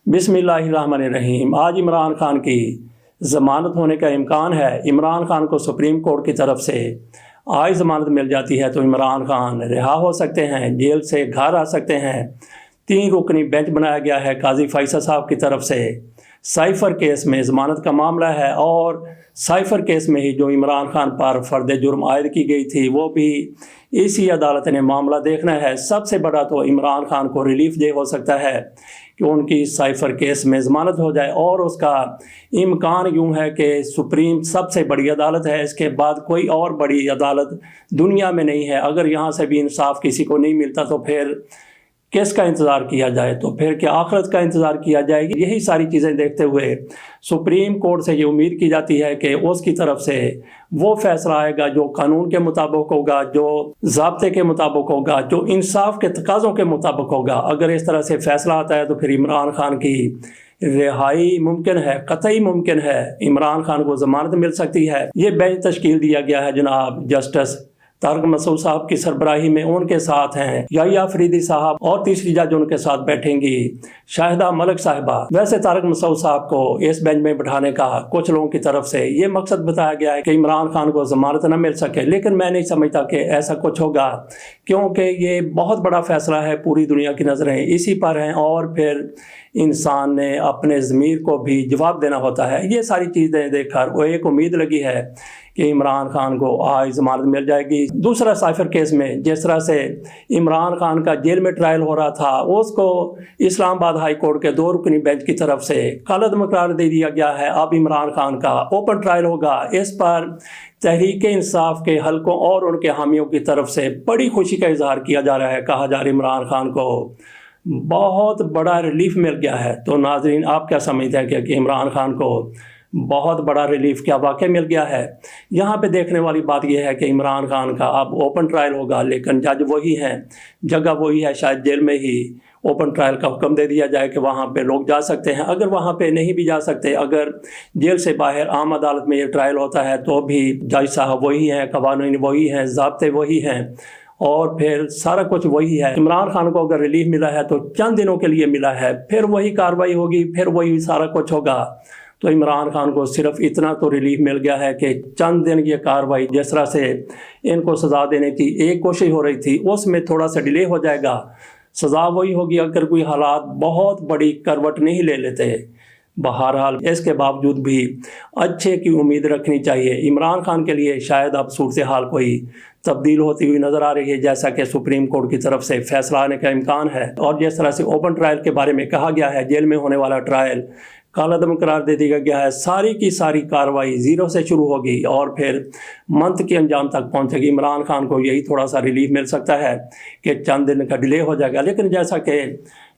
बिस्मिल्लाहिर्रहमानिर्रहीम। आज इमरान खान की ज़मानत होने का इम्कान है। इमरान खान को सुप्रीम कोर्ट की तरफ से आज ज़मानत मिल जाती है तो इमरान खान रिहा हो सकते हैं, जेल से घर आ सकते हैं। 3 रुकनी बेंच बनाया गया है काजी फैसल साहब की तरफ से। साइफ़र केस में ज़मानत का मामला है और साइफ़र केस में ही जो इमरान खान पर फ़र्द जुर्म आयद की गई थी वो भी इसी अदालत ने मामला देखना है। सबसे बड़ा तो इमरान खान को रिलीफ ये हो सकता है कि उनकी साइफ़र केस में ज़मानत हो जाए, और उसका इम्कान यूँ है कि सुप्रीम सबसे बड़ी अदालत है, इसके बाद कोई और बड़ी अदालत दुनिया में नहीं है। अगर यहाँ से भी इंसाफ किसी को नहीं मिलता तो फिर किसका इंतज़ार किया जाए, तो फिर क्या आखिरत का इंतज़ार किया जाएगी। यही सारी चीज़ें देखते हुए सुप्रीम कोर्ट से ये उम्मीद की जाती है कि उसकी तरफ से वो फैसला आएगा जो कानून के मुताबिक होगा, जो ज़ाब्ते के मुताबिक होगा, जो इंसाफ के तकाज़ों के मुताबिक होगा। अगर इस तरह से फैसला आता है तो फिर इमरान खान की रिहाई मुमकिन है, कतई मुमकिन है। इमरान खान को ज़मानत मिल सकती है। ये बेंच तश्कील दिया गया है जनाब जस्टिस तारिक मसूद साहब की सरबराही में। उनके साथ हैं याहिया फरीदी साहब और तीसरी जज उनके साथ बैठेंगी शाहिदा मलिक साहिबा। वैसे तारिक मसूद साहब को इस बेंच में बिठाने का कुछ लोगों की तरफ से ये मकसद बताया गया है कि इमरान खान को ज़मानत न मिल सके, लेकिन मैं नहीं समझता कि ऐसा कुछ होगा, क्योंकि ये बहुत बड़ा फैसला है। पूरी दुनिया की नज़रें इसी पर हैं और फिर इंसान ने अपने ज़मीर को भी जवाब देना होता है। ये सारी चीज़ें देखकर वो एक उम्मीद लगी है कि इमरान खान को आज ज़मानत मिल जाएगी। दूसरा साइफ़र केस में जिस तरह से इमरान खान का जेल में ट्रायल हो रहा था, उसको इस्लामाबाद हाई कोर्ट के 2 रुकनी बेंच की तरफ से कल अदम करार दे दिया गया है। अब इमरान खान का ओपन ट्रायल होगा। इस पर तहरीक इंसाफ के हलकों और उनके हामियों की तरफ से बड़ी खुशी का इजहार किया जा रहा है। कहा जा रहा है इमरान खान को बहुत बड़ा रिलीफ मिल गया है। तो नाजरीन, आप क्या समझते हैं कि इमरान खान को बहुत बड़ा रिलीफ क्या वाकई मिल गया है? यहाँ पे देखने वाली बात यह है कि इमरान खान का अब ओपन ट्रायल होगा, लेकिन जज वही हैं, जगह वही है। शायद जेल में ही ओपन ट्रायल का हुक्म दे दिया जाए कि वहाँ पे लोग जा सकते हैं। अगर वहाँ पे नहीं भी जा सकते, अगर जेल से बाहर आम अदालत में ये ट्रायल होता है तो भी जज साहब वही हैं, कवानीन वही हैं, ज़ाब्ते वही हैं और फिर सारा कुछ वही है। इमरान खान को अगर रिलीफ मिला है तो चंद दिनों के लिए मिला है, फिर वही कार्रवाई होगी, फिर वही सारा कुछ होगा। तो इमरान खान को सिर्फ इतना तो रिलीफ मिल गया है कि चंद दिन ये कार्रवाई जिस तरह से इनको सज़ा देने की एक कोशिश हो रही थी उसमें थोड़ा सा डिले हो जाएगा। सज़ा वही होगी अगर कोई हालात बहुत बड़ी करवट नहीं ले लेते। बहरहाल इसके बावजूद भी अच्छे की उम्मीद रखनी चाहिए। इमरान खान के लिए शायद अब सूरत हाल कोई तब्दील होती हुई नज़र आ रही है, जैसा कि सुप्रीम कोर्ट की तरफ से फैसला आने का इम्कान है। और जिस तरह से ओपन ट्रायल के बारे में कहा गया है, जेल में होने वाला ट्रायल कालादम करार दे दिया गया है। सारी की सारी कार्रवाई ज़ीरो से शुरू होगी और फिर मंथ के अंजाम तक पहुंचेगी। इमरान खान को यही थोड़ा सा रिलीफ मिल सकता है कि चंद दिन का डिले हो जाएगा, लेकिन जैसा कि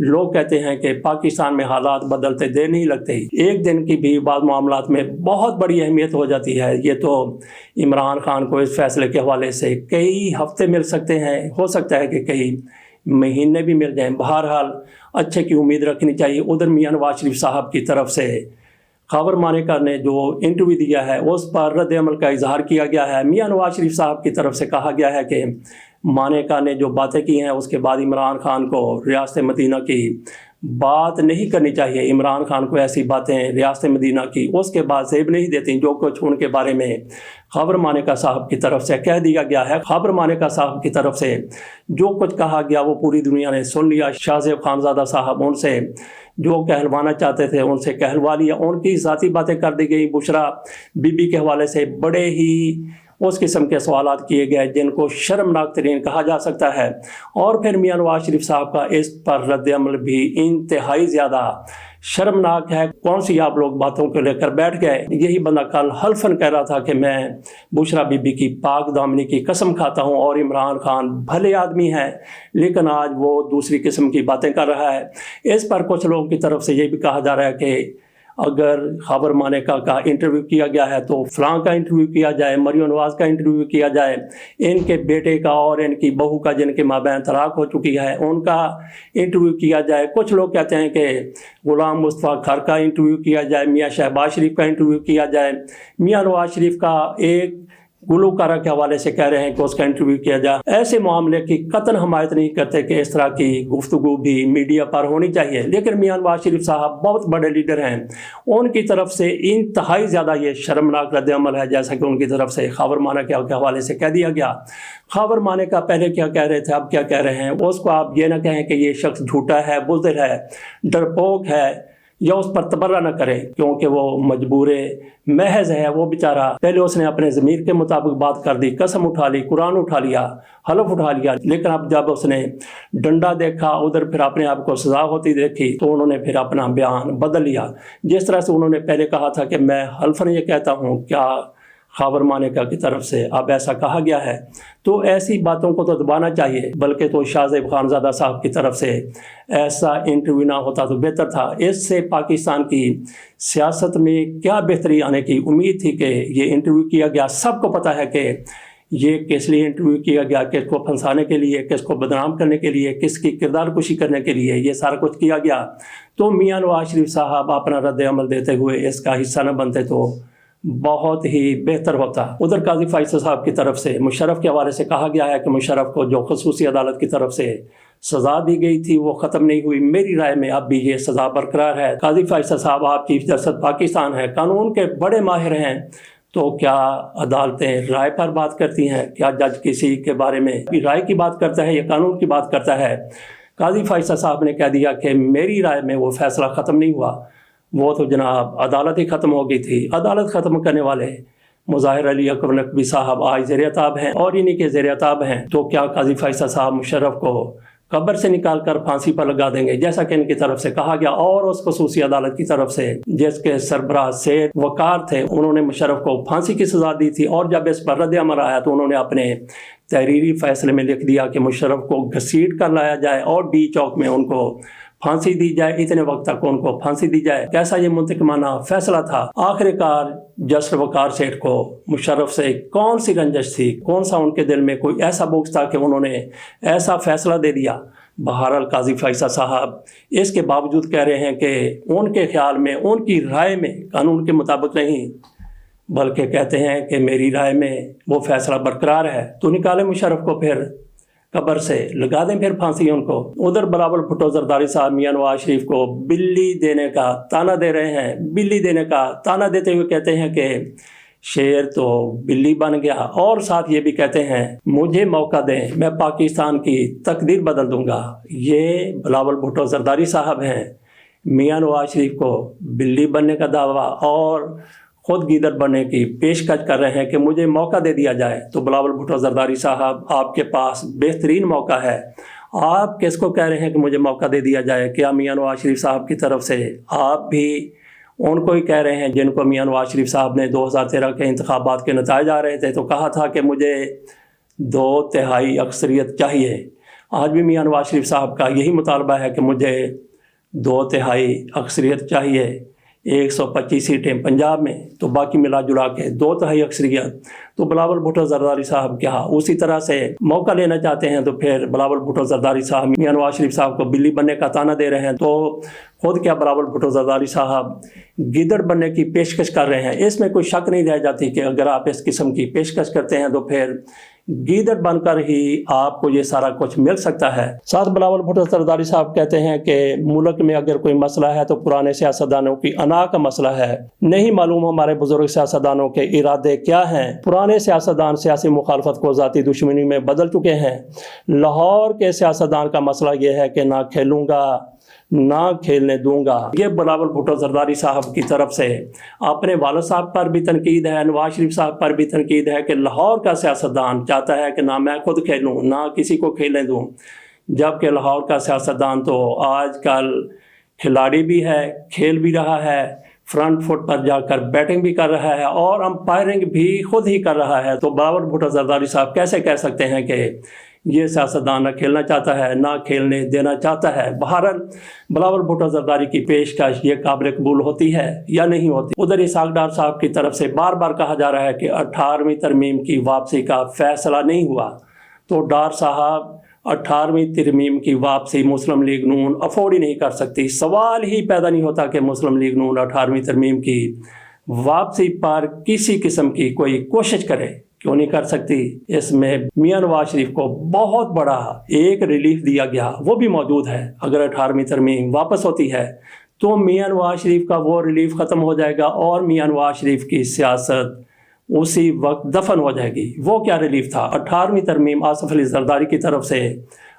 लोग कहते हैं कि पाकिस्तान में हालात बदलते देर नहीं लगते, एक दिन की भी बाद मामलात में बहुत बड़ी अहमियत हो जाती है। ये तो इमरान खान को इस फैसले के हवाले से कई हफ्ते मिल सकते हैं, हो सकता है कि कई महीने भी मिल जाएं। बहरहाल अच्छे की उम्मीद रखनी चाहिए। उधर मियां नवाज शरीफ साहब की तरफ से खबर मानेका ने जो इंटरव्यू दिया है उस पर रद्द अमल का इजहार किया गया है। मियां नवाज शरीफ साहब की तरफ से कहा गया है कि मानेका ने जो बातें की हैं उसके बाद इमरान खान को रियासत मदीना की बात नहीं करनी चाहिए। इमरान खान को ऐसी बातें रियासत मदीना की उसके बाद सेब नहीं देती जो कुछ उनके बारे में खबर मानेका साहब की तरफ से कह दिया गया है। खबर मानेका साहब की तरफ से जो कुछ कहा गया वो पूरी दुनिया ने सुन लिया। शाहज़ेब खानज़ादा साहब उनसे जो कहलवाना चाहते थे उनसे कहलवा लिया, उनकी ज़ाती बातें कर दी गई। बुशरा बीबी के हवाले से बड़े ही उस किस्म के सवालात किए गए जिनको शर्मनाक तरीन कहा जा सकता है। और फिर मियां नवाज शरीफ साहब का इस पर रद्द अमल भी इंतहाई ज़्यादा शर्मनाक है। कौन सी आप लोग बातों को लेकर बैठ गए? यही बंदा कल हल्फन कह रहा था कि मैं बुशरा बीबी की पाक दामनी की कसम खाता हूं और इमरान खान भले आदमी है, लेकिन आज वो दूसरी किस्म की बातें कर रहा है। इस पर कुछ लोगों की तरफ से ये भी कहा जा रहा है कि अगर खबर मानेका का इंटरव्यू किया गया है तो फलां का इंटरव्यू किया जाए, मरियम नवाज का इंटरव्यू किया जाए, इनके बेटे का और इनकी बहू का जिनके माबैन तलाक हो चुकी है उनका इंटरव्यू किया जाए। कुछ लोग कहते हैं कि गुलाम मुस्तफ़ा खर का इंटरव्यू किया जाए, मियाँ शहबाज शरीफ का इंटरव्यू किया जाए। मियाँ नवाज शरीफ का एक गुलूकारा के हवाले से कह रहे हैं कि उसका इंटरव्यू किया जाए। ऐसे मामले की कतन हमायत नहीं करते कि इस तरह की गुफ्तगू भी मीडिया पर होनी चाहिए। लेकिन मियां नवाज शरीफ साहब बहुत बड़े लीडर हैं, उनकी तरफ से इंतहाई ज़्यादा ये शर्मनाक रद्द-ए-अमल है, जैसा कि उनकी तरफ से खबर माना के हवाले से कह दिया गया। खबर माने का पहले क्या कह रहे थे, अब क्या कह रहे हैं, उसको आप ये ना कहें कि ये शख्स झूठा है, बुज़दिल है, डरपोक है, या उस पर तबर्रा न करें, क्योंकि वो मजबूर महज है। वो बेचारा पहले उसने अपने ज़मीर के मुताबिक बात कर दी, कसम उठा ली, कुरान उठा लिया, हलफ उठा लिया, लेकिन अब जब उसने डंडा देखा, उधर फिर अपने आप को सजा होती देखी, तो उन्होंने फिर अपना बयान बदल लिया। जिस तरह से उन्होंने पहले कहा था कि मैं हल्फन ये कहता हूँ, क्या खबर मानेका की तरफ से अब ऐसा कहा गया है, तो ऐसी बातों को तो दबाना चाहिए। बल्कि तो शाहज़ेब खानज़ादा साहब की तरफ से ऐसा इंटरव्यू ना होता तो बेहतर था। इससे पाकिस्तान की सियासत में क्या बेहतरी आने की उम्मीद थी कि ये इंटरव्यू किया गया। सबको पता है कि ये किस लिए इंटरव्यू किया गया, किसको फंसाने के लिए, किसको बदनाम करने के लिए, किसकी किरदार कुशी करने के लिए ये सारा कुछ किया गया। तो मियां नवाज शरीफ साहब अपना रद्द अमल देते हुए इसका हिस्सा न बनते तो बहुत ही बेहतर होता। उधर काजी फैसल साहब की तरफ से मुशर्रफ के हवाले से कहा गया है कि मुशर्रफ को जो खसूसी अदालत की तरफ से सज़ा दी गई थी वो ख़त्म नहीं हुई। मेरी राय में अब भी ये सज़ा बरकरार है। काजी फैसल साहब आप चीफ जस्टिस पाकिस्तान है, कानून के बड़े माहिर हैं, तो क्या अदालतें राय पर बात करती हैं? क्या जज किसी के बारे में राय की बात करता है या कानून की बात करता है? काजी फैसल साहब ने कह दिया कि मेरी राय में वो फैसला ख़त्म नहीं हुआ, वो तो जनाब अदालत ही ख़त्म हो गई थी। अदालत ख़त्म करने वाले मुज़ाहिर अली अकबर नकवी साहब आज ज़ेर-ए-ताब हैं और इन्हीं के ज़ेर-ए-ताब हैं। तो क्या काजी फैसल साहब मुशर्रफ को कब्र से निकाल कर फांसी पर लगा देंगे, जैसा कि इनकी तरफ से कहा गया? और उस खसूसी अदालत की तरफ से जिसके सरबराह सेठ वकार थे, उन्होंने मुशर्रफ को फांसी की सज़ा दी थी। और जब इस पर रद्द अमल आया तो उन्होंने अपने तहरीरी फैसले में लिख दिया कि मुशर्रफ को घसीट कर लाया जाए और डी चौक में उनको फांसी दी जाए, इतने वक्त तक उनको फांसी दी जाए। कैसा ये मुंतकिमाना फैसला था। आखिरकार जस्टिस वकार सेठ को मुशर्रफ से कौन सी रंजिश थी, कौन सा उनके दिल में कोई ऐसा बुग़्ज़ था कि उन्होंने ऐसा फैसला दे दिया? बहरहाल काजी फैसल साहब इसके बावजूद कह रहे हैं कि उनके ख्याल में, उनकी राय में कानून के मुताबिक नहीं, बल्कि कहते हैं कि मेरी राय में वो फैसला बरकरार है। तो निकाले मुशर्रफ को, फिर कब्र से लगा दें फिर फांसी उनको। उधर बिलावल भुट्टो जरदारी साहब मियां नवाज शरीफ को बिल्ली देने का ताना दे रहे हैं। बिल्ली देने का ताना देते हुए कहते हैं कि शेर तो बिल्ली बन गया, और साथ ये भी कहते हैं मुझे मौका दें, मैं पाकिस्तान की तकदीर बदल दूंगा। ये बिलावल भुट्टो जरदारी साहब हैं, मियां नवाज शरीफ को बिल्ली बनने का दावा और खुद गीदड़ बनने की पेशकश कर रहे हैं कि मुझे मौका दे दिया जाए। तो बिलावल भुट्टो जरदारी साहब आपके पास बेहतरीन मौका है। आप किसको कह रहे हैं कि मुझे मौका दे दिया जाए? क्या मियां नवाज शरीफ साहब की तरफ से आप भी उनको ही कह रहे हैं जिनको मियां नवाज शरीफ साहब ने 2013 के इंतखाबात के नतीजे आ रहे थे तो कहा था कि मुझे 2/3 अक्सरियत चाहिए? आज भी मियां नवाज शरीफ साहब का यही मुतालबा है कि मुझे 2/3 अक्सरियत चाहिए। 125 सीटें पंजाब में, तो बाकी मिला जुला के 2/3 अक्सरियत। तो बिलावल भुट्टो जरदारी साहब क्या उसी तरह से मौका लेना चाहते हैं? तो फिर बिलावल भुट्टो जरदारी साहब मियां नवाज शरीफ साहब को बिल्ली बनने का ताना दे रहे हैं, तो खुद क्या बिलावल भुट्टो जरदारी साहब गिदड़ बनने की पेशकश कर रहे हैं? इसमें कोई शक नहीं रह जाती कि अगर आप इस किस्म की पेशकश करते हैं तो फिर गीदड़ बनकर ही आपको ये सारा कुछ मिल सकता है। साथ बिलावल भुट्टो जरदारी साहब कहते हैं कि मुल्क में अगर कोई मसला है तो पुराने सियासतदानों की अना का मसला है। नहीं मालूम हमारे बुजुर्ग सियासतदानों के इरादे क्या हैं। पुराने सियासतदान सियासी मुखालफत को ज़ाती दुश्मनी में बदल चुके हैं। लाहौर के सियासतदान का मसला ये है कि ना खेलूँगा ना खेलने दूंगा। ये बिलावल भुट्टो जरदारी साहब की तरफ से अपने वालिद साहब पर भी तनकीद है, नवाज शरीफ साहब पर भी तनकीद है कि लाहौर का सियासतदान चाहता है कि ना मैं खुद खेलूँ ना किसी को खेलने दूँ, जबकि लाहौर का सियासतदान तो आजकल खिलाड़ी भी है, खेल भी रहा है, फ्रंट फुट पर जाकर बैटिंग भी कर रहा है और अंपायरिंग भी खुद ही कर रहा है। तो बिलावल भुट्टो जरदारी साहब कैसे कह सकते हैं कि ये सियासतदान ना खेलना चाहता है ना खेलने देना चाहता है? बहरहाल बिलावल भुट्टो जरदारी की पेशकश ये काबिल कबूल होती है या नहीं होती? उधर इसहाक डार साहब की तरफ से बार बार कहा जा रहा है कि 18वीं तरमीम की वापसी का फैसला नहीं हुआ। तो डार साहब 18वीं तरमीम की वापसी मुस्लिम लीग नून अफोर्ड ही नहीं कर सकती। सवाल ही पैदा नहीं होता कि मुस्लिम लीग नून 18वीं तरमीम की वापसी पर किसी किस्म की कोई कोशिश करे, کیوں نہیں کر سکتی؟ اس میں میاں نواز شریف کو بہت بڑا ایک ریلیف دیا گیا، وہ بھی موجود ہے۔ اگر 18ویں ترمیم واپس ہوتی ہے تو میاں نواز شریف کا وہ ریلیف ختم ہو جائے گا اور میاں نواز شریف کی سیاست اسی وقت دفن ہو جائے گی۔ وہ کیا ریلیف تھا؟ 18ویں ترمیم آصف علی زرداری کی طرف سے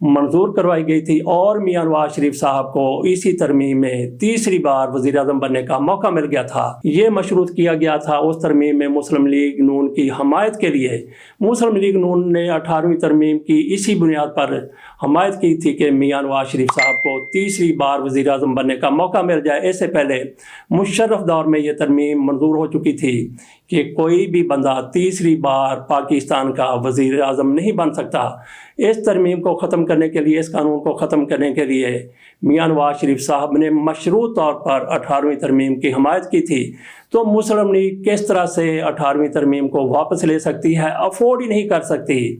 منظور کروائی گئی تھی اور میاں نواز شریف صاحب کو اسی ترمیم میں تیسری بار وزیر اعظم بننے کا موقع مل گیا تھا۔ یہ مشروط کیا گیا تھا اس ترمیم میں مسلم لیگ نون کی حمایت کے لیے۔ مسلم لیگ نون نے 18ویں ترمیم کی اسی بنیاد پر حمایت کی تھی کہ میاں نواز شریف صاحب کو تیسری بار وزیر اعظم بننے کا موقع مل جائے۔ اس سے پہلے مشرف دور میں یہ ترمیم منظور ہو چکی تھی کہ کوئی بھی بندہ تیسری بار پاکستان کا وزیر اعظم نہیں بن سکتا۔ اس ترمیم کو ختم کرنے کے لیے، اس قانون کو ختم کرنے کے لیے میاں نواز شریف صاحب نے مشروط طور پر 18ویں ترمیم کی حمایت کی تھی۔ تو مسلم لیگ کس طرح سے 18ویں ترمیم کو واپس لے سکتی ہے؟ افورڈ ہی نہیں کر سکتی،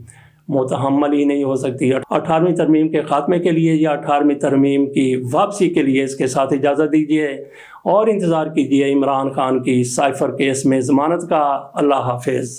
متحمل ہی نہیں ہو سکتی۔ 18ویں ترمیم کے خاتمے کے لیے یا 18ویں ترمیم کی واپسی کے لیے اس کے ساتھ اجازت دیجیے اور انتظار کیجیے عمران خان کی سائفر کیس میں ضمانت کا۔ اللہ حافظ۔